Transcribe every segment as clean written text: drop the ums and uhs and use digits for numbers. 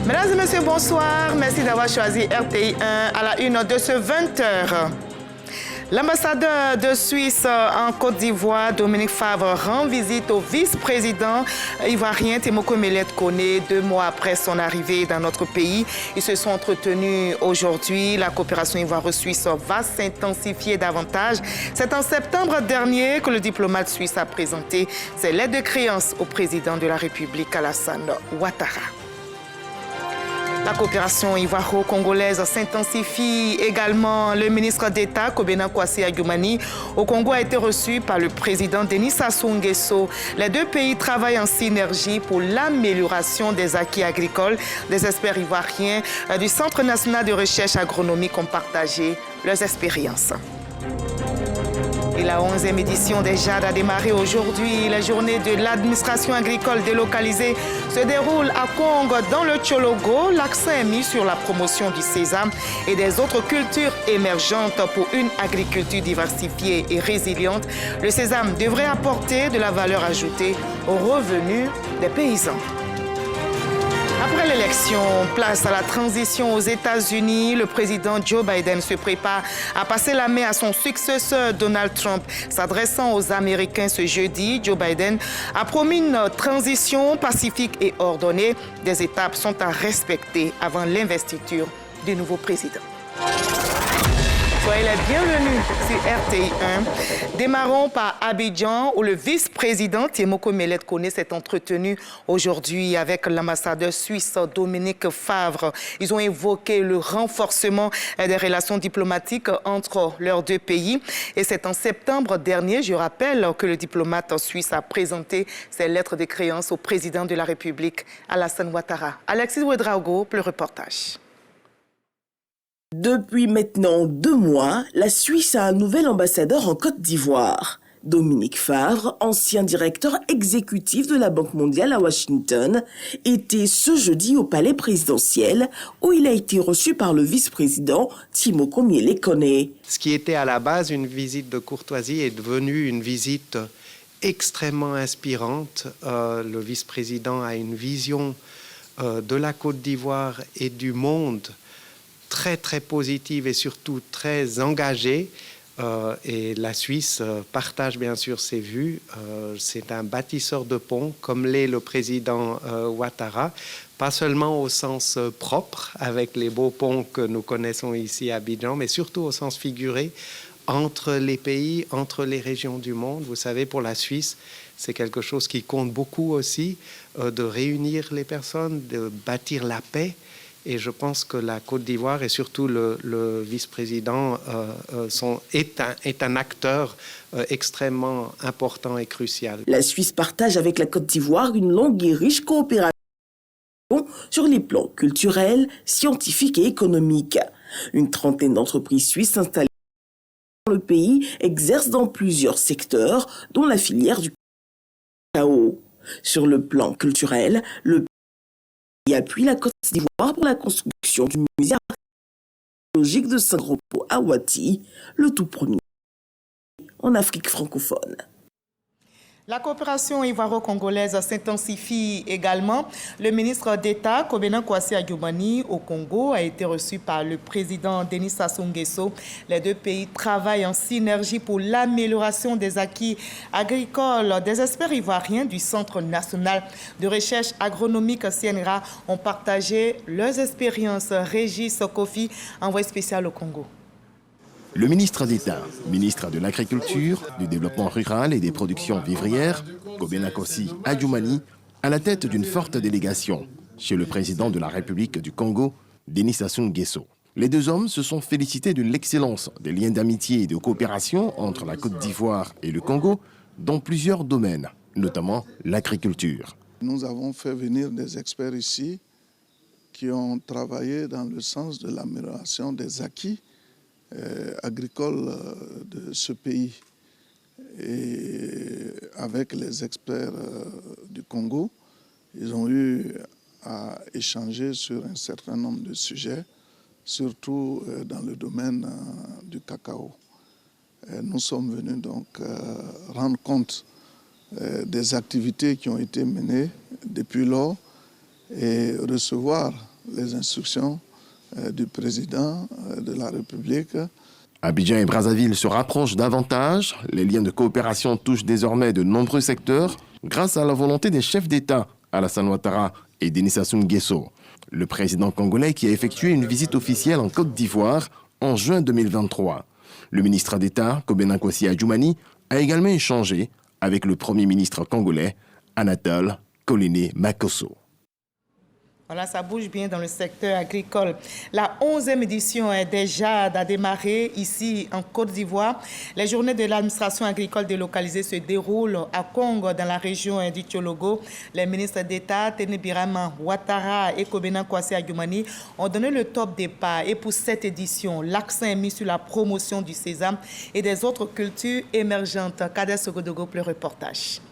Mesdames et messieurs, bonsoir. Merci d'avoir choisi RTI 1 à la une de ce 20h. L'ambassadeur de Suisse en Côte d'Ivoire, Dominique Favre, rend visite au vice-président ivoirien Temoko Melette Koné 2 mois après son arrivée dans notre pays. Ils se sont entretenus aujourd'hui. La coopération ivoiro-suisse va s'intensifier davantage. C'est en septembre dernier que le diplomate suisse a présenté ses lettres de créance au président de la République, Alassane Ouattara. La coopération ivoiro-congolaise s'intensifie également. Le ministre d'État, Kobena Kwasi Adjumani, au Congo a été reçu par le président Denis Sassou Nguesso. Les deux pays travaillent en synergie pour l'amélioration des acquis agricoles. Des experts ivoiriens du Centre national de recherche agronomique ont partagé leurs expériences. Et la 11e édition des JAD a démarré aujourd'hui. La journée de l'administration agricole délocalisée se déroule à Kong dans le Tchologo. L'accent est mis sur la promotion du sésame et des autres cultures émergentes pour une agriculture diversifiée et résiliente. Le sésame devrait apporter de la valeur ajoutée aux revenus des paysans. Après l'élection, place à la transition aux États-Unis. Le président Joe Biden se prépare à passer la main à son successeur Donald Trump. S'adressant aux Américains ce jeudi, Joe Biden a promis une transition pacifique et ordonnée. Des étapes sont à respecter avant l'investiture du nouveau président. Soyez les bienvenus sur RTI 1. Démarrons par Abidjan, où le vice-président Temoko Melette Koné s'est entretenu aujourd'hui avec l'ambassadeur suisse Dominique Favre. Ils ont évoqué le renforcement des relations diplomatiques entre leurs deux pays. Et c'est en septembre dernier, je rappelle, que le diplomate suisse a présenté ses lettres de créance au président de la République, Alassane Ouattara. Alexis Ouedraogo, pour le reportage. Depuis maintenant 2 mois, la Suisse a un nouvel ambassadeur en Côte d'Ivoire. Dominique Favre, ancien directeur exécutif de la Banque mondiale à Washington, était ce jeudi au palais présidentiel où il a été reçu par le vice-président Temoko Melette Koné. Ce qui était à la base une visite de courtoisie est devenu une visite extrêmement inspirante. Le vice-président a une vision de la Côte d'Ivoire et du monde très très positive et surtout très engagée, et la Suisse partage bien sûr ses vues. C'est un bâtisseur de ponts comme l'est le président Ouattara, pas seulement au sens propre avec les beaux ponts que nous connaissons ici à Abidjan, mais surtout au sens figuré entre les pays, entre les régions du monde. Vous savez, pour la Suisse, c'est quelque chose qui compte beaucoup aussi, de réunir les personnes, de bâtir la paix. Et je pense que la Côte d'Ivoire et surtout le vice-président est un acteur extrêmement important et crucial. La Suisse partage avec la Côte d'Ivoire une longue et riche coopération sur les plans culturels, scientifiques et économiques. Une trentaine d'entreprises suisses installées dans le pays exercent dans plusieurs secteurs, dont la filière du cacao. Sur le plan culturel, le pays appuie la Côte d'Ivoire pour la construction du musée archéologique de Saint-Repos à Ouati, le tout premier en Afrique francophone. La coopération ivoiro-congolaise s'intensifie également. Le ministre d'État, Kobena Kwasi Adjumani, au Congo, a été reçu par le président Denis Sassou Nguesso. Les deux pays travaillent en synergie pour l'amélioration des acquis agricoles. Des experts ivoiriens du Centre national de recherche agronomique CNRA ont partagé leurs expériences. Régis Kofi, envoyé spécial au Congo. Le ministre d'État, ministre de l'Agriculture, du Développement rural et des productions vivrières, Kobena Kwasi Adjumani, à la tête d'une forte délégation chez le président de la République du Congo, Denis Sassou Nguesso. Les deux hommes se sont félicités de l'excellence des liens d'amitié et de coopération entre la Côte d'Ivoire et le Congo dans plusieurs domaines, notamment l'agriculture. Nous avons fait venir des experts ici qui ont travaillé dans le sens de l'amélioration des acquis agricoles de ce pays. Et avec les experts du Congo, ils ont eu à échanger sur un certain nombre de sujets, surtout dans le domaine du cacao. Nous sommes venus donc rendre compte des activités qui ont été menées depuis lors et recevoir les instructions du président de la République. Abidjan et Brazzaville se rapprochent davantage. Les liens de coopération touchent désormais de nombreux secteurs grâce à la volonté des chefs d'État, Alassane Ouattara et Denis Sassou Nguesso. Le président congolais qui a effectué une visite officielle en Côte d'Ivoire en juin 2023. Le ministre d'État, Kobena Kwasi Adjoumani, a également échangé avec le Premier ministre congolais, Anatole Koliné Makosso. Voilà, ça bouge bien dans le secteur agricole. La 11e édition des JAD a démarré ici en Côte d'Ivoire. Les journées de l'administration agricole délocalisée se déroulent à Congo, dans la région du Tchologo. Les ministres d'État, Téné Birama Ouattara et Kobena Kwasi Adjoumani, ont donné le top départ. Et pour cette édition, l'accent est mis sur la promotion du sésame et des autres cultures émergentes. Kader Sogodogo pour le reportage.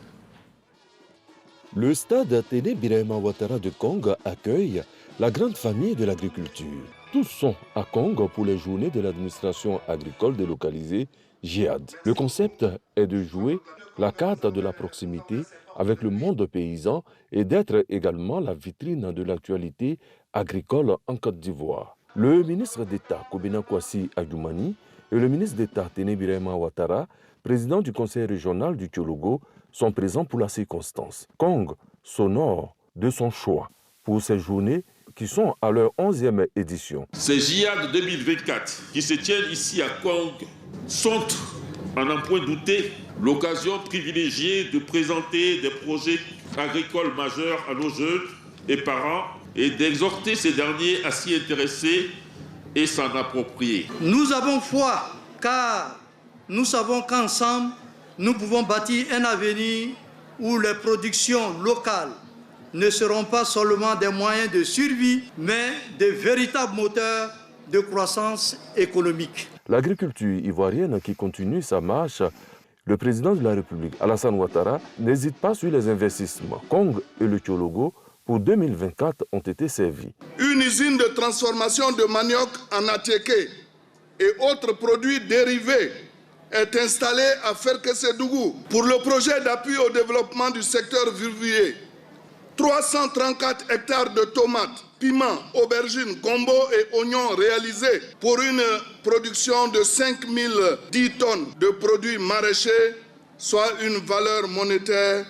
Le stade Téné Birama Ouattara de Congo accueille la grande famille de l'agriculture. Tous sont à Congo pour les journées de l'administration agricole délocalisée JAD. Le concept est de jouer la carte de la proximité avec le monde paysan et d'être également la vitrine de l'actualité agricole en Côte d'Ivoire. Le ministre d'État Kobena Kwasi Adjoumani et le ministre d'État Téné Birama Ouattara, président du conseil régional du Tchologo, sont présents pour la circonstance. Congo s'honore de son choix pour ces journées qui sont à leur 11e édition. Ces JAD 2024 qui se tiennent ici à Congo sont, à n'en point douter, l'occasion privilégiée de présenter des projets agricoles majeurs à nos jeunes et parents et d'exhorter ces derniers à s'y intéresser et s'en approprier. Nous avons foi car nous savons qu'ensemble, nous pouvons bâtir un avenir où les productions locales ne seront pas seulement des moyens de survie, mais de véritables moteurs de croissance économique. L'agriculture ivoirienne qui continue sa marche, le président de la République, Alassane Ouattara, n'hésite pas sur les investissements. Congo et le Tchologo, pour 2024, ont été servis. Une usine de transformation de manioc en atiéké et autres produits dérivés est installé à Ferkessédougou pour le projet d'appui au développement du secteur vivrier. 334 hectares de tomates, piments, aubergines, gombo et oignons réalisés pour une production de 5010 tonnes de produits maraîchers, soit une valeur monétaire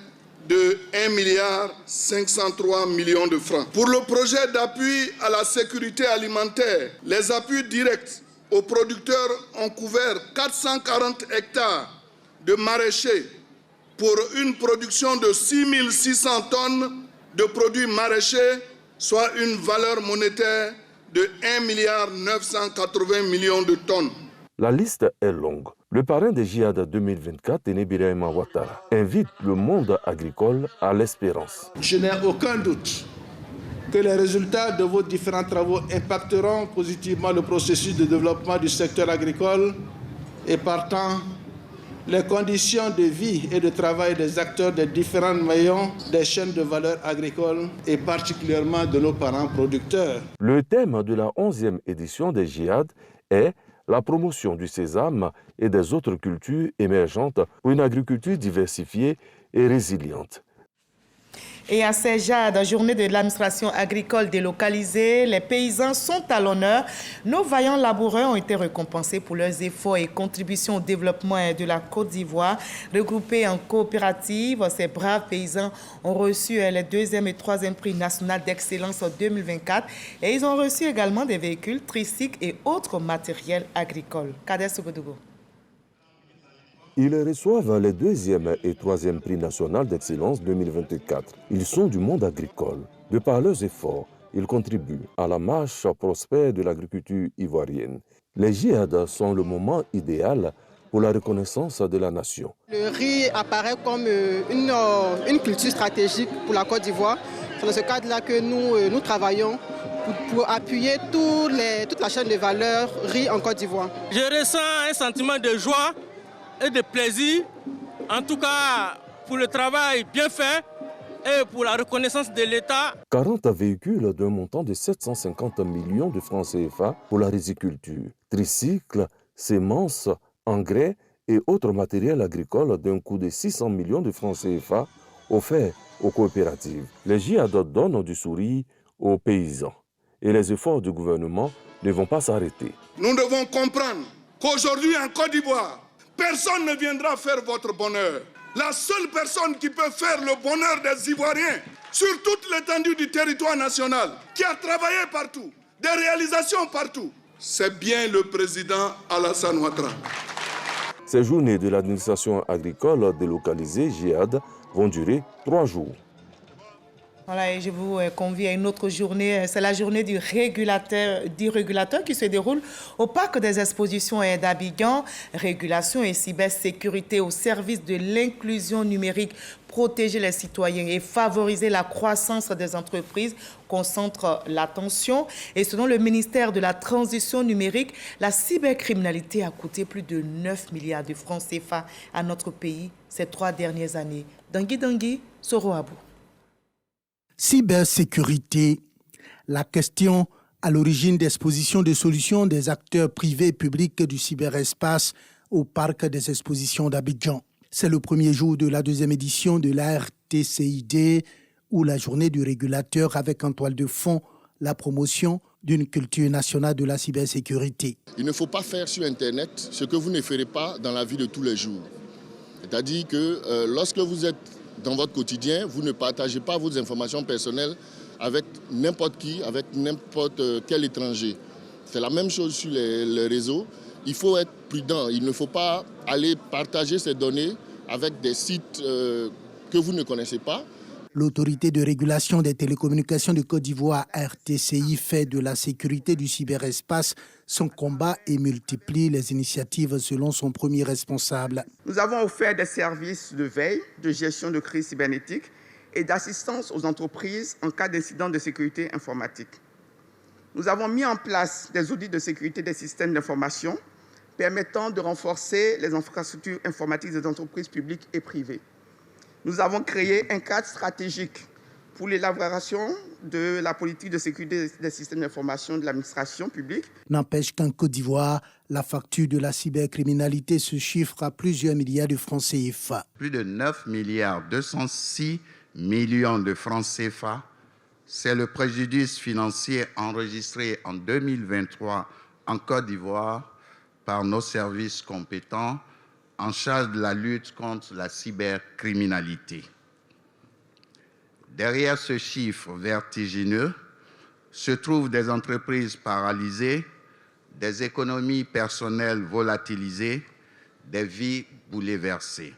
de 1,503 milliard de francs. Pour le projet d'appui à la sécurité alimentaire, les appuis directs aux producteurs ont couvert 440 hectares de maraîchers pour une production de 6600 tonnes de produits maraîchers, soit une valeur monétaire de 1,980 milliard de tonnes. La liste est longue. Le parrain des JAD 2024, Téné Birama Ouattara, invite le monde agricole à l'espérance. Je n'ai aucun doute que les résultats de vos différents travaux impacteront positivement le processus de développement du secteur agricole et partant les conditions de vie et de travail des acteurs des différents maillons des chaînes de valeur agricole et particulièrement de nos parents producteurs. Le thème de la 11e édition des JAD est la promotion du sésame et des autres cultures émergentes pour une agriculture diversifiée et résiliente. Et à ces JAD, journée de l'administration agricole délocalisée, les paysans sont à l'honneur. Nos vaillants laboureurs ont été récompensés pour leurs efforts et contributions au développement de la Côte d'Ivoire. Regroupés en coopérative, ces braves paysans ont reçu les 2e et 3e prix national d'excellence en 2024 et ils ont reçu également des véhicules, tricycles et autres matériels agricoles. Kader Sogodogo. Ils reçoivent les 2e et 3e prix national d'excellence 2024. Ils sont du monde agricole. De par leurs efforts, ils contribuent à la marche prospère de l'agriculture ivoirienne. Les JAD sont le moment idéal pour la reconnaissance de la nation. Le riz apparaît comme une culture stratégique pour la Côte d'Ivoire. C'est dans ce cadre-là que nous travaillons pour appuyer toute la chaîne de valeur riz en Côte d'Ivoire. Je ressens un sentiment de joie et de plaisir, en tout cas pour le travail bien fait et pour la reconnaissance de l'État. 40 véhicules d'un montant de 750 millions de francs CFA pour la riziculture, tricycles, semences, engrais et autres matériels agricoles d'un coût de 600 millions de francs CFA offerts aux coopératives. Les JAD donnent du sourire aux paysans. et les efforts du gouvernement ne vont pas s'arrêter. Nous devons comprendre qu'aujourd'hui en Côte d'Ivoire, personne ne viendra faire votre bonheur. La seule personne qui peut faire le bonheur des Ivoiriens sur toute l'étendue du territoire national, qui a travaillé partout, des réalisations partout, c'est bien le président Alassane Ouattara. Ces journées de l'administration agricole délocalisée, GIAD, vont durer 3 jours. Voilà, et je vous convie à une autre journée. C'est la journée du régulateur qui se déroule au Parc des Expositions d'Abidjan. Régulation et cybersécurité au service de l'inclusion numérique, protéger les citoyens et favoriser la croissance des entreprises concentre l'attention. Et selon le ministère de la Transition numérique, la cybercriminalité a coûté plus de 9 milliards de francs CFA à notre pays ces 3 dernières années. Dangui, Soroabou. Cybersécurité, la question à l'origine d'expositions de solutions des acteurs privés et publics du cyberespace au Parc des Expositions d'Abidjan. C'est le premier jour de la 2e édition de la RTCID, ou la journée du régulateur, avec en toile de fond la promotion d'une culture nationale de la cybersécurité. Il ne faut pas faire sur Internet ce que vous ne ferez pas dans la vie de tous les jours. C'est-à-dire que lorsque vous êtes dans votre quotidien, vous ne partagez pas vos informations personnelles avec n'importe qui, avec n'importe quel étranger. C'est la même chose sur les réseaux. Il faut être prudent. Il ne faut pas aller partager ces données avec des sites que vous ne connaissez pas. L'autorité de régulation des télécommunications de Côte d'Ivoire, RTCI, fait de la sécurité du cyberespace son combat et multiplie les initiatives selon son premier responsable. Nous avons offert des services de veille, de gestion de crise cybernétique et d'assistance aux entreprises en cas d'incident de sécurité informatique. Nous avons mis en place des audits de sécurité des systèmes d'information permettant de renforcer les infrastructures informatiques des entreprises publiques et privées. Nous avons créé un cadre stratégique pour l'élaboration de la politique de sécurité des systèmes d'information de l'administration publique. N'empêche qu'en Côte d'Ivoire, la facture de la cybercriminalité se chiffre à plusieurs milliards de francs CFA. Plus de 9 milliards 206 millions de francs CFA, c'est le préjudice financier enregistré en 2023 en Côte d'Ivoire par nos services compétents en charge de la lutte contre la cybercriminalité. Derrière ce chiffre vertigineux se trouvent des entreprises paralysées, des économies personnelles volatilisées, des vies bouleversées.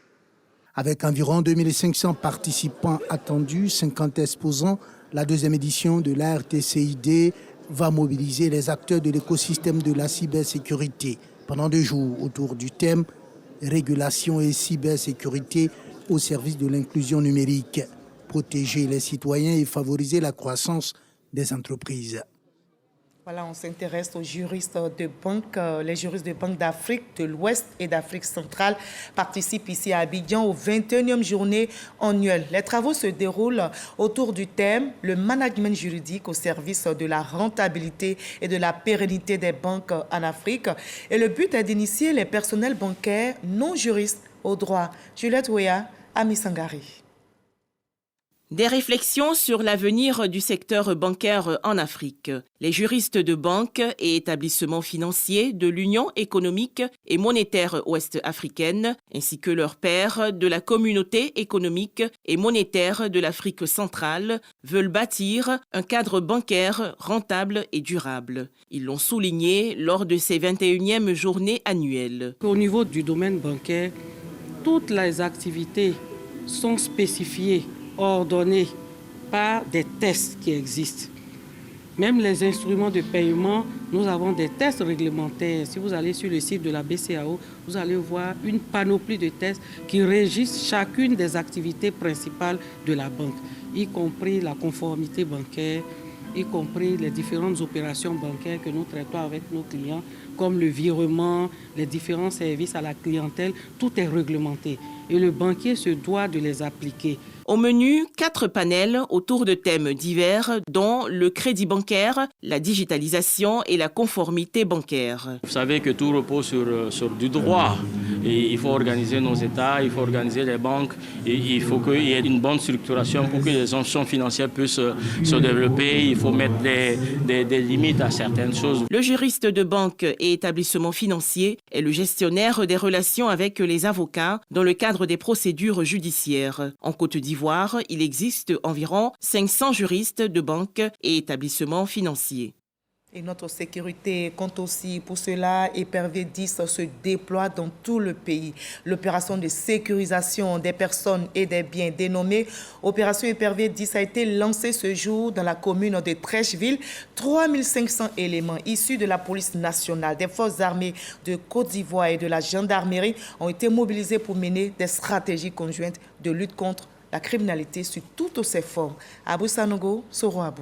Avec environ 2500 participants attendus, 50 exposants, la 2e édition de la RTCID va mobiliser les acteurs de l'écosystème de la cybersécurité pendant 2 jours autour du thème régulation et cybersécurité au service de l'inclusion numérique, protéger les citoyens et favoriser la croissance des entreprises. Voilà, on s'intéresse aux juristes de banque. Les juristes de banque d'Afrique de l'Ouest et d'Afrique centrale participent ici à Abidjan aux 21e journée annuelle. Les travaux se déroulent autour du thème « Le management juridique au service de la rentabilité et de la pérennité des banques en Afrique ». Et le but est d'initier les personnels bancaires non juristes au droit. Juliette Ouéa, Ami Sangari. Des réflexions sur l'avenir du secteur bancaire en Afrique. Les juristes de banques et établissements financiers de l'Union économique et monétaire ouest-africaine, ainsi que leurs pairs de la communauté économique et monétaire de l'Afrique centrale, veulent bâtir un cadre bancaire rentable et durable. Ils l'ont souligné lors de ces 21e journées annuelles. Au niveau du domaine bancaire, toutes les activités sont spécifiées, ordonnés par des tests qui existent. Même les instruments de paiement, nous avons des tests réglementaires. Si vous allez sur le site de la BCAO, vous allez voir une panoplie de tests qui régissent chacune des activités principales de la banque, y compris la conformité bancaire, y compris les différentes opérations bancaires que nous traitons avec nos clients, comme le virement, les différents services à la clientèle, tout est réglementé. Et le banquier se doit de les appliquer. Au menu, 4 panels autour de thèmes divers, dont le crédit bancaire, la digitalisation et la conformité bancaire. Vous savez que tout repose sur du droit. il faut organiser nos États, il faut organiser les banques, et il faut qu'il y ait une bonne structuration pour que les institutions financières puissent se développer. Il faut mettre des limites à certaines choses. Le juriste de banque et établissement financier est le gestionnaire des relations avec les avocats dans le cadre des procédures judiciaires. En Côte d'Ivoire, il existe environ 500 juristes de banque et établissements financiers. Et notre sécurité compte aussi pour cela. Épervier 10 se déploie dans tout le pays. L'opération de sécurisation des personnes et des biens dénommée Opération Épervier 10 a été lancée ce jour dans la commune de Trècheville. 3500 éléments issus de la police nationale, des forces armées de Côte d'Ivoire et de la gendarmerie ont été mobilisés pour mener des stratégies conjointes de lutte contre la criminalité sous toutes ses formes. Abou Sanogo, Soro Abou.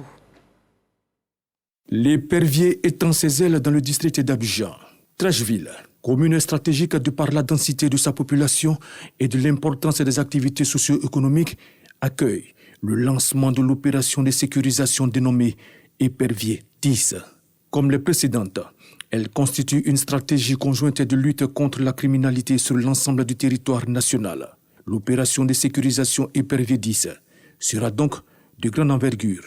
L'épervier étend ses ailes dans le district d'Abidjan. Trècheville, commune stratégique de par la densité de sa population et de l'importance des activités socio-économiques, accueille le lancement de l'opération de sécurisation dénommée Épervier 10. Comme les précédentes, elle constitue une stratégie conjointe de lutte contre la criminalité sur l'ensemble du territoire national. L'opération de sécurisation Épervier 10 sera donc de grande envergure.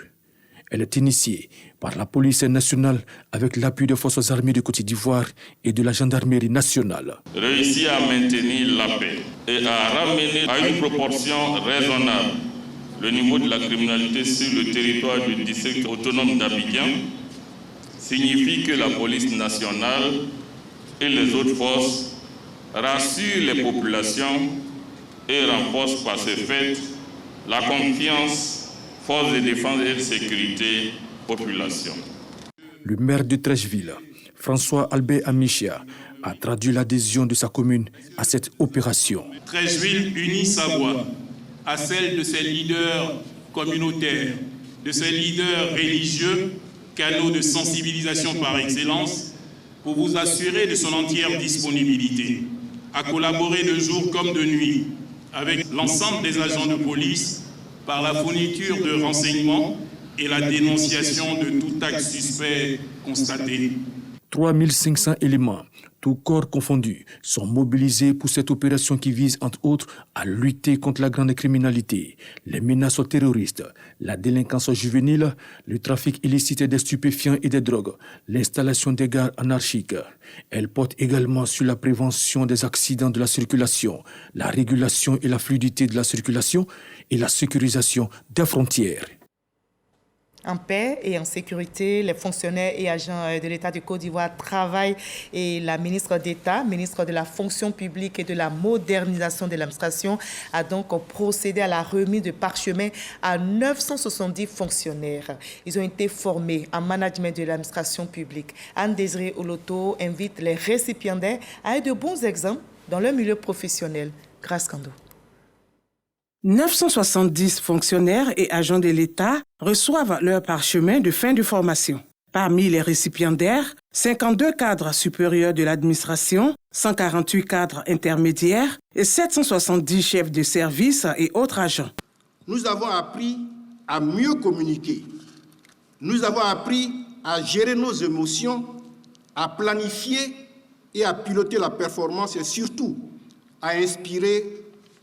Elle est initiée par la police nationale avec l'appui des forces armées de Côte d'Ivoire et de la gendarmerie nationale. Réussit à maintenir la paix et à ramener à une proportion raisonnable le niveau de la criminalité sur le territoire du district autonome d'Abidjan signifie que la police nationale et les autres forces rassurent les populations et renforcent par ce fait la confiance forces de défense et de sécurité, population. Le maire de Trècheville, François Albert Amichia, a traduit l'adhésion de sa commune à cette opération. Trècheville unit sa voix à celle de ses leaders communautaires, de ses leaders religieux, canaux de sensibilisation par excellence, pour vous assurer de son entière disponibilité, à collaborer de jour comme de nuit avec l'ensemble des agents de police, par la fourniture de renseignements et la dénonciation de tout acte suspect constaté. 3500 éléments, tous corps confondus, sont mobilisés pour cette opération qui vise, entre autres, à lutter contre la grande criminalité, les menaces aux terroristes, la délinquance juvénile, le trafic illicite des stupéfiants et des drogues, l'installation des gares anarchiques. Elle porte également sur la prévention des accidents de la circulation, la régulation et la fluidité de la circulation et la sécurisation des frontières. En paix et en sécurité, les fonctionnaires et agents de l'État de Côte d'Ivoire travaillent et la ministre d'État, ministre de la fonction publique et de la modernisation de l'administration, a donc procédé à la remise de parchemins à 970 fonctionnaires. Ils ont été formés en management de l'administration publique. Anne-Désirée Oloto invite les récipiendaires à être de bons exemples dans leur milieu professionnel. Grâce Kando. 970 fonctionnaires et agents de l'État reçoivent leur parchemin de fin de formation. Parmi les récipiendaires, 52 cadres supérieurs de l'administration, 148 cadres intermédiaires et 770 chefs de service et autres agents. Nous avons appris à mieux communiquer. Nous avons appris à gérer nos émotions, à planifier et à piloter la performance et surtout à inspirer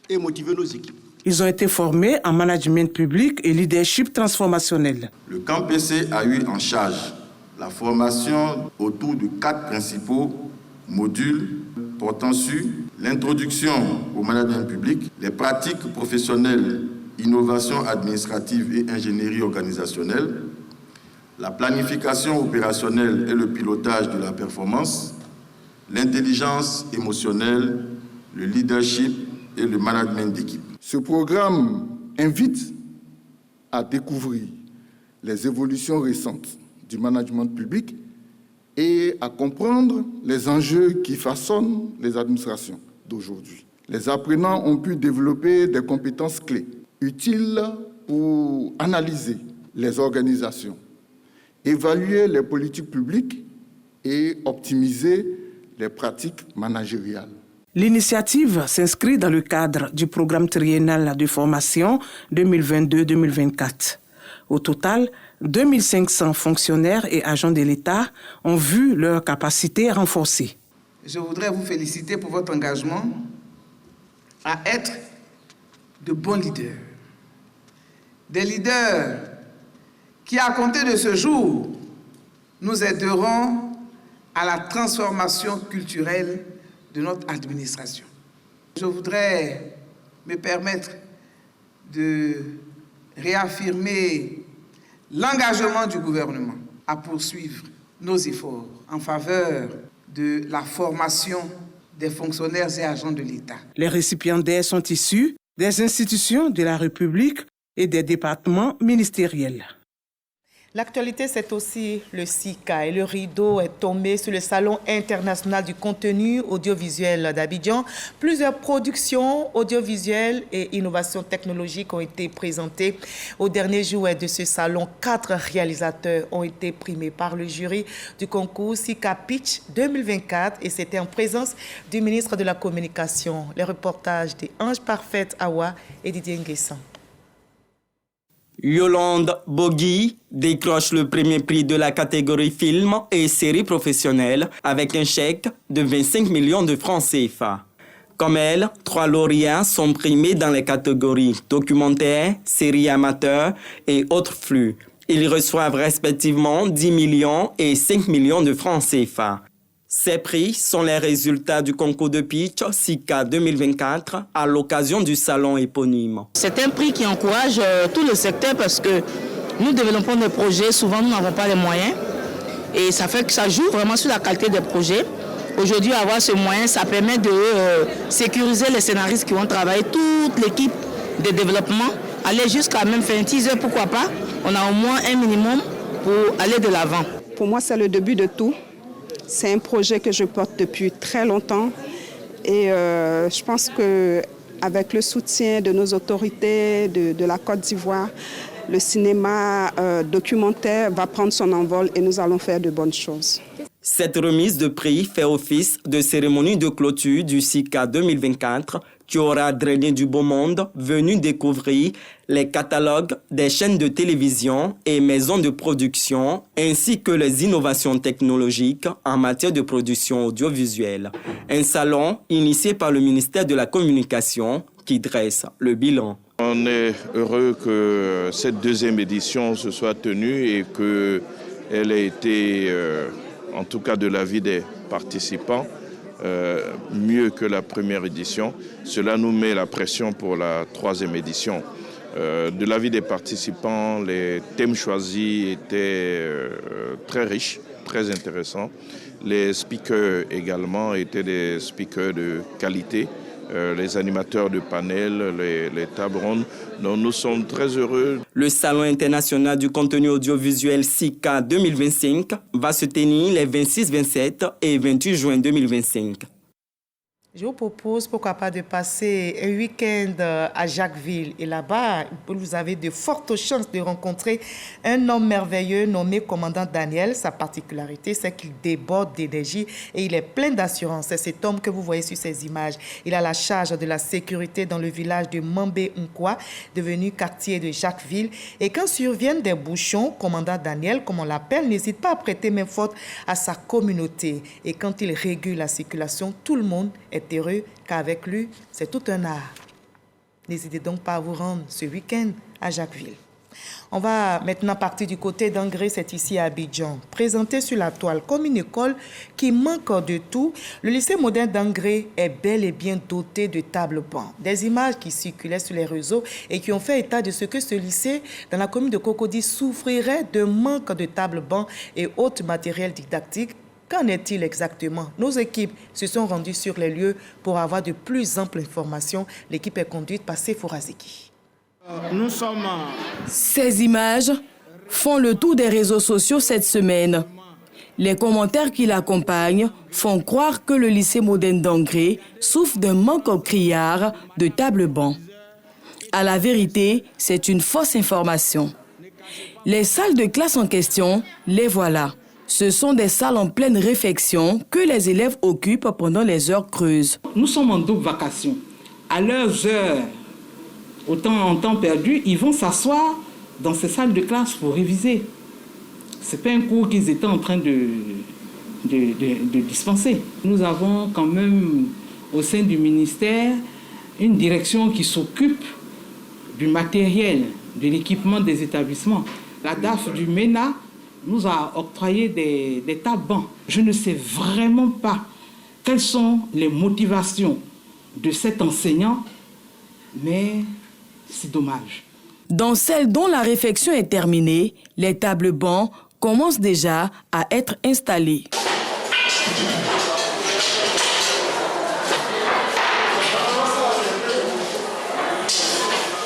et motiver nos équipes. Ils ont été formés en management public et leadership transformationnel. Le camp PC a eu en charge la formation autour de 4 principaux modules portant sur l'introduction au management public, les pratiques professionnelles, innovation administrative et ingénierie organisationnelle, la planification opérationnelle et le pilotage de la performance, l'intelligence émotionnelle, le leadership et le management d'équipe. Ce programme invite à découvrir les évolutions récentes du management public et à comprendre les enjeux qui façonnent les administrations d'aujourd'hui. Les apprenants ont pu développer des compétences clés utiles pour analyser les organisations, évaluer les politiques publiques et optimiser les pratiques managériales. L'initiative s'inscrit dans le cadre du programme triennal de formation 2022-2024. Au total, 2500 fonctionnaires et agents de l'État ont vu leurs capacités renforcées. je voudrais vous féliciter pour votre engagement à être de bons leaders. Des leaders qui, à compter de ce jour, nous aideront à la transformation culturelle de notre administration. Je voudrais me permettre de réaffirmer l'engagement du gouvernement à poursuivre nos efforts en faveur de la formation des fonctionnaires et agents de l'État. Les récipiendaires sont issus des institutions de la République et des départements ministériels. L'actualité, c'est aussi le SICA et le rideau est tombé sur le Salon international du contenu audiovisuel d'Abidjan. Plusieurs productions audiovisuelles et innovations technologiques ont été présentées. Au dernier jour de ce salon, 4 réalisateurs ont été primés par le jury du concours SICA Pitch 2024 et c'était en présence du ministre de la Communication. Les reportages de Ange Parfaite Awa et Didier Nguessan. Yolande Bogui décroche le premier prix de la catégorie film et série professionnelle avec un chèque de 25 millions de francs CFA. Comme elle, 3 lauréats sont primés dans les catégories documentaire, série amateur et autres flux. Ils reçoivent respectivement 10 millions et 5 millions de francs CFA. Ces prix sont les résultats du concours de pitch SICA 2024 à l'occasion du salon éponyme. C'est un prix qui encourage tout le secteur parce que nous développons des projets, souvent nous n'avons pas les moyens et ça fait que ça joue vraiment sur la qualité des projets. Aujourd'hui, avoir ce moyen, ça permet de sécuriser les scénaristes qui vont travailler, toute l'équipe de développement, aller jusqu'à même faire un teaser, pourquoi pas. On a au moins un minimum pour aller de l'avant. Pour moi, c'est le début de tout. C'est un projet que je porte depuis très longtemps et je pense qu'avec le soutien de nos autorités de la Côte d'Ivoire, le cinéma documentaire va prendre son envol et nous allons faire de bonnes choses. Cette remise de prix fait office de cérémonie de clôture du SICA 2024 qui aura drainé du beau monde venu découvrir les catalogues des chaînes de télévision et maisons de production, ainsi que les innovations technologiques en matière de production audiovisuelle. Un salon initié par le ministère de la Communication qui dresse le bilan. On est heureux que cette deuxième édition se soit tenue et qu'elle ait été, en tout cas de l'avis des participants, mieux que la première édition. Cela nous met la pression pour la troisième édition. De l'avis des participants, les thèmes choisis étaient très riches, très intéressants. Les speakers également étaient des speakers de qualité. Les animateurs de panel, les tables rondes. Donc nous sommes très heureux. Le Salon international du contenu audiovisuel SICA 2025 va se tenir les 26, 27 et 28 juin 2025. Je vous propose, pourquoi pas, de passer un week-end à Jacquesville. Et là-bas, vous avez de fortes chances de rencontrer un homme merveilleux nommé commandant Daniel. Sa particularité, c'est qu'il déborde d'énergie et il est plein d'assurance. C'est cet homme que vous voyez sur ces images. Il a la charge de la sécurité dans le village de Mambé-Nkwa, devenu quartier de Jacquesville. Et quand surviennent des bouchons, commandant Daniel, comme on l'appelle, n'hésite pas à prêter main forte à sa communauté. Et quand il régule la circulation, tout le monde est heureux qu'avec lui, c'est tout un art. N'hésitez donc pas à vous rendre ce week-end à Jacquesville. On va maintenant partir du côté d'Angré, c'est ici à Abidjan. Présenté sur la toile comme une école qui manque de tout, le lycée moderne d'Angré est bel et bien doté de tables-bancs. Des images qui circulaient sur les réseaux et qui ont fait état de ce que ce lycée, dans la commune de Cocody, souffrirait de manque de tables-bancs et autres matériels didactiques. Qu'en est-il exactement? Nos équipes se sont rendues sur les lieux pour avoir de plus amples informations. L'équipe est conduite par Sephora Zeki. Ces images font le tour des réseaux sociaux cette semaine. Les commentaires qui l'accompagnent font croire que le lycée moderne d'Angré souffre d'un manque criard de tables-bancs. À la vérité, c'est une fausse information. Les salles de classe en question, les voilà. Ce sont des salles en pleine réfection que les élèves occupent pendant les heures creuses. Nous sommes en double vacation. À leurs heures, en temps perdu, ils vont s'asseoir dans ces salles de classe pour réviser. Ce n'est pas un cours qu'ils étaient en train de de dispenser. Nous avons quand même au sein du ministère une direction qui s'occupe du matériel, de l'équipement des établissements. La DAF du MENA nous a octroyé des tables-bancs. Je ne sais vraiment pas quelles sont les motivations de cet enseignant, mais c'est dommage. Dans celle dont la réfection est terminée, les tables-bancs commencent déjà à être installés.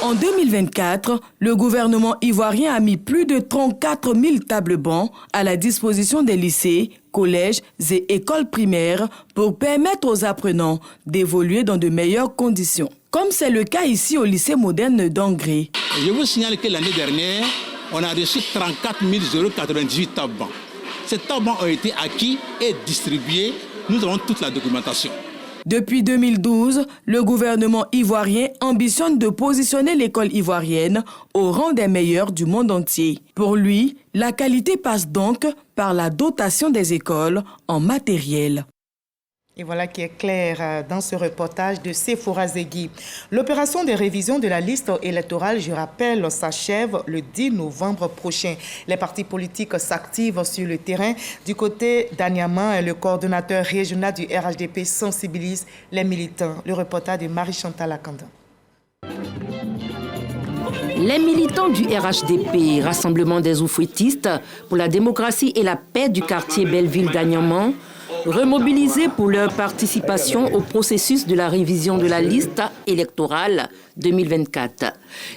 En 2024, le gouvernement ivoirien a mis plus de 34 000 tables-bancs à la disposition des lycées, collèges et écoles primaires pour permettre aux apprenants d'évoluer dans de meilleures conditions. Comme c'est le cas ici au lycée moderne d'Angré. Je vous signale que l'année dernière, on a reçu 34 098 tables-bancs. Ces tables-bancs ont été acquis et distribués. Nous avons toute la documentation. Depuis 2012, le gouvernement ivoirien ambitionne de positionner l'école ivoirienne au rang des meilleures du monde entier. Pour lui, la qualité passe donc par la dotation des écoles en matériel. Et voilà qui est clair dans ce reportage de Sephora Zegui. L'opération de révision de la liste électorale, je rappelle, s'achève le 10 novembre prochain. Les partis politiques s'activent sur le terrain. Du côté d'Anyama, le coordonnateur régional du RHDP sensibilise les militants. Le reportage de Marie-Chantal Akanda. Les militants du RHDP, Rassemblement des oufouettistes pour la démocratie et la paix du quartier Belleville d'Anyama, remobilisés pour leur participation au processus de la révision de la liste électorale 2024.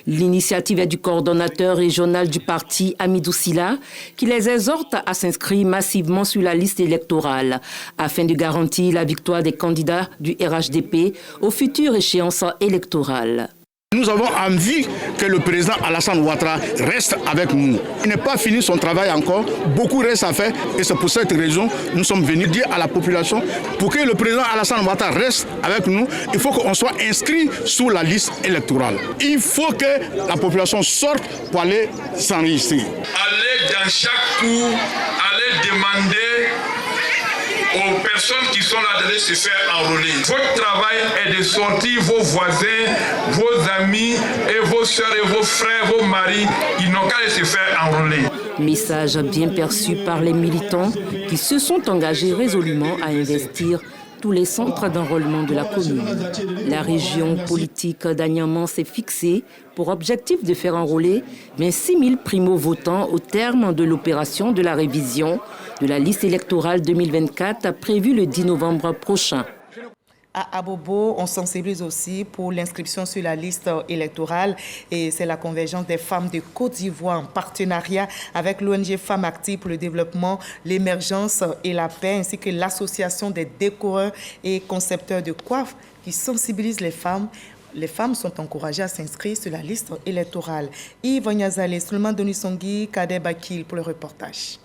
L'initiative est du coordonnateur régional du parti Amidou Sila qui les exhorte à s'inscrire massivement sur la liste électorale afin de garantir la victoire des candidats du RHDP aux futures échéances électorales. Nous avons envie que le président Alassane Ouattara reste avec nous. Il n'est pas fini son travail encore, beaucoup reste à faire et c'est pour cette raison que nous sommes venus dire à la population pour que le président Alassane Ouattara reste avec nous, il faut qu'on soit inscrit sur la liste électorale. Il faut que la population sorte pour aller s'enregistrer. Allez dans chaque cour, allez demander aux personnes qui sont là d'aller se faire enrôler. Votre travail est de sortir vos voisins, vos amis et vos soeurs et vos frères, vos maris. Ils n'ont qu'à aller se faire enrôler. Message bien perçu par les militants qui se sont engagés résolument à investir tous les centres d'enrôlement de la commune. La région politique d'Anyama s'est fixée pour objectif de faire enrôler 26 000 primo-votants au terme de l'opération de la révision de la liste électorale 2024 prévue le 10 novembre prochain. À Abobo, on sensibilise aussi pour l'inscription sur la liste électorale et c'est la convergence des femmes de Côte d'Ivoire en partenariat avec l'ONG Femmes Actives pour le développement, l'émergence et la paix ainsi que l'association des décoreurs et concepteurs de coiffes qui sensibilisent les femmes. Les femmes sont encouragées à s'inscrire sur la liste électorale. Yves Nyazale, Suleiman Donisongui, Kader Bakil pour le reportage.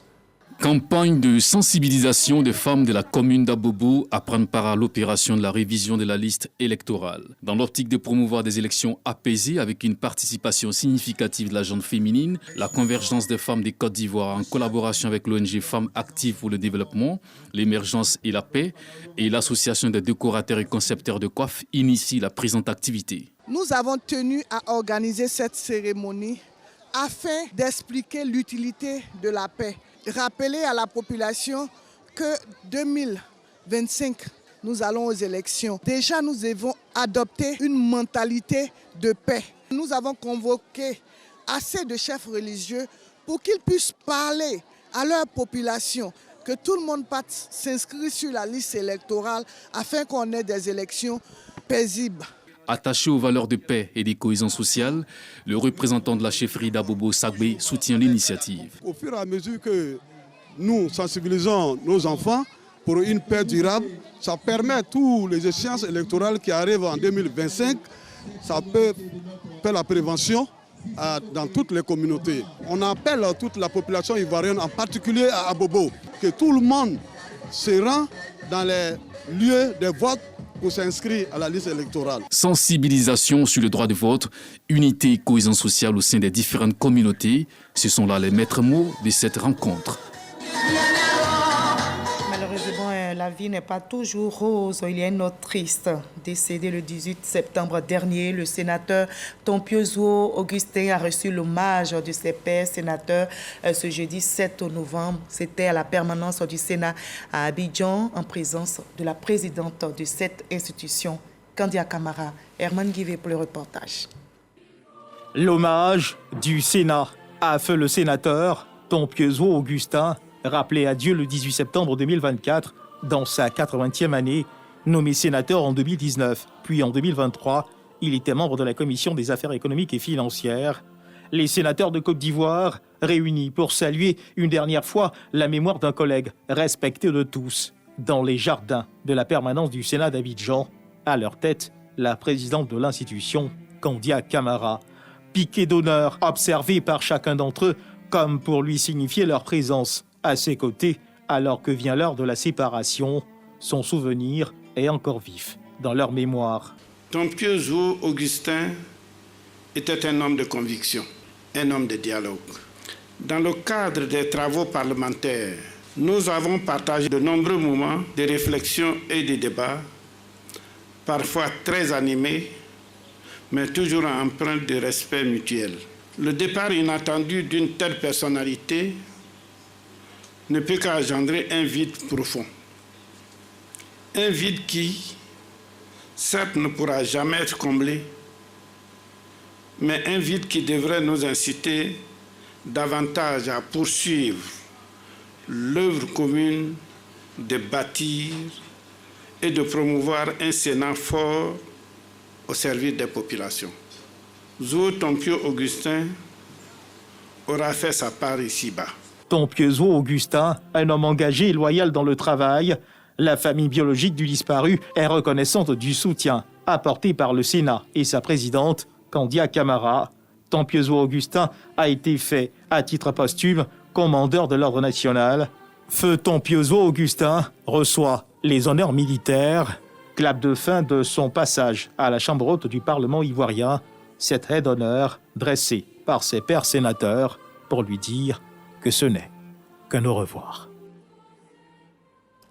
Campagne de sensibilisation des femmes de la commune d'Abobo à prendre part à l'opération de la révision de la liste électorale. Dans l'optique de promouvoir des élections apaisées avec une participation significative de la gente féminine, la convergence des femmes des Côte d'Ivoire en collaboration avec l'ONG Femmes Actives pour le développement, l'émergence et la paix et l'association des décorateurs et concepteurs de coiffes initie la présente activité. Nous avons tenu à organiser cette cérémonie afin d'expliquer l'utilité de la paix. Rappeler à la population que 2025, nous allons aux élections. Déjà, nous avons adopté une mentalité de paix. Nous avons convoqué assez de chefs religieux pour qu'ils puissent parler à leur population, que tout le monde s'inscrit sur la liste électorale afin qu'on ait des élections paisibles. Attaché aux valeurs de paix et de cohésion sociale, le représentant de la chefferie d'Abobo, Sagbé, soutient l'initiative. Au fur et à mesure que nous sensibilisons nos enfants pour une paix durable, ça permet tous les échéances électorales qui arrivent en 2025, ça peut faire la prévention dans toutes les communautés. On appelle toute la population ivoirienne, en particulier à Abobo, que tout le monde se rend dans les lieux de vote pour s'inscrire à la liste électorale. Sensibilisation sur le droit de vote, unité et cohésion sociale au sein des différentes communautés, ce sont là les maîtres mots de cette rencontre. la vie n'est pas toujours rose. Il y a une note triste. Décédé le 18 septembre dernier, le sénateur Tompiezo Augustin a reçu l'hommage de ses pairs sénateurs ce jeudi 7 novembre. C'était à la permanence du Sénat à Abidjan, en présence de la présidente de cette institution, Kandia Camara. Herman Guivé pour le reportage. L'hommage du Sénat a fait le sénateur Tompiezo Augustin, rappelé à Dieu le 18 septembre 2024, dans sa 80e année, nommé sénateur en 2019, puis en 2023, il était membre de la Commission des affaires économiques et financières. Les sénateurs de Côte d'Ivoire, réunis pour saluer une dernière fois la mémoire d'un collègue respecté de tous, dans les jardins de la permanence du Sénat d'Abidjan, à leur tête, la présidente de l'institution, Kandia Camara. Piquet d'honneur observé par chacun d'entre eux, comme pour lui signifier leur présence à ses côtés, alors que vient l'heure de la séparation. Son souvenir est encore vif dans leur mémoire. Tompiezo Augustin était un homme de conviction, un homme de dialogue. Dans le cadre des travaux parlementaires, nous avons partagé de nombreux moments de réflexion et de débat, parfois très animés, mais toujours empreints de respect mutuel. Le départ inattendu d'une telle personnalité ne peut qu'engendrer un vide profond. Un vide qui, certes, ne pourra jamais être comblé, mais un vide qui devrait nous inciter davantage à poursuivre l'œuvre commune de bâtir et de promouvoir un Sénat fort au service des populations. Zo Tompio Augustin aura fait sa part ici-bas. Tompiezo Augustin, un homme engagé et loyal dans le travail, la famille biologique du disparu est reconnaissante du soutien apporté par le Sénat et sa présidente, Kandia Camara. Tompiezo Augustin a été fait, à titre posthume, commandeur de l'Ordre national. Feu Tompiezo Augustin reçoit les honneurs militaires. Clap de fin de son passage à la Chambre haute du Parlement ivoirien, cette haie d'honneur dressée par ses pairs sénateurs pour lui dire que ce n'est qu'un au revoir.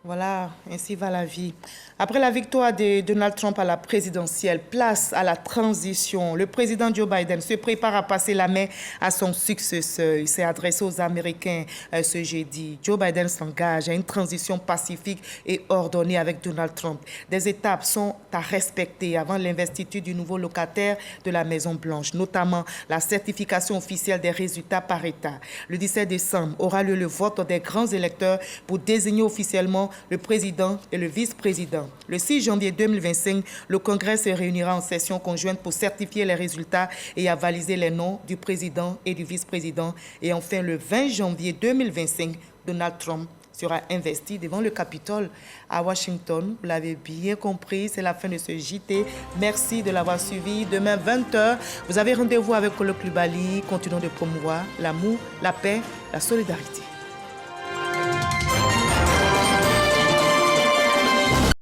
Voilà, ainsi va la vie. Après la victoire de Donald Trump à la présidentielle, place à la transition. Le président Joe Biden se prépare à passer la main à son successeur. Il s'est adressé aux Américains ce jeudi. Joe Biden s'engage à une transition pacifique et ordonnée avec Donald Trump. Des étapes sont à respecter avant l'investiture du nouveau locataire de la Maison-Blanche, notamment la certification officielle des résultats par État. Le 17 décembre aura lieu le vote des grands électeurs pour désigner officiellement le président et le vice-président. Le 6 janvier 2025, le Congrès se réunira en session conjointe pour certifier les résultats et avaliser les noms du président et du vice-président. Et enfin, le 20 janvier 2025, Donald Trump sera investi devant le Capitole à Washington. Vous l'avez bien compris, c'est la fin de ce JT. Merci de l'avoir suivi. Demain, 20h, vous avez rendez-vous avec Kolo Klubali. Continuons de promouvoir l'amour, la paix, la solidarité.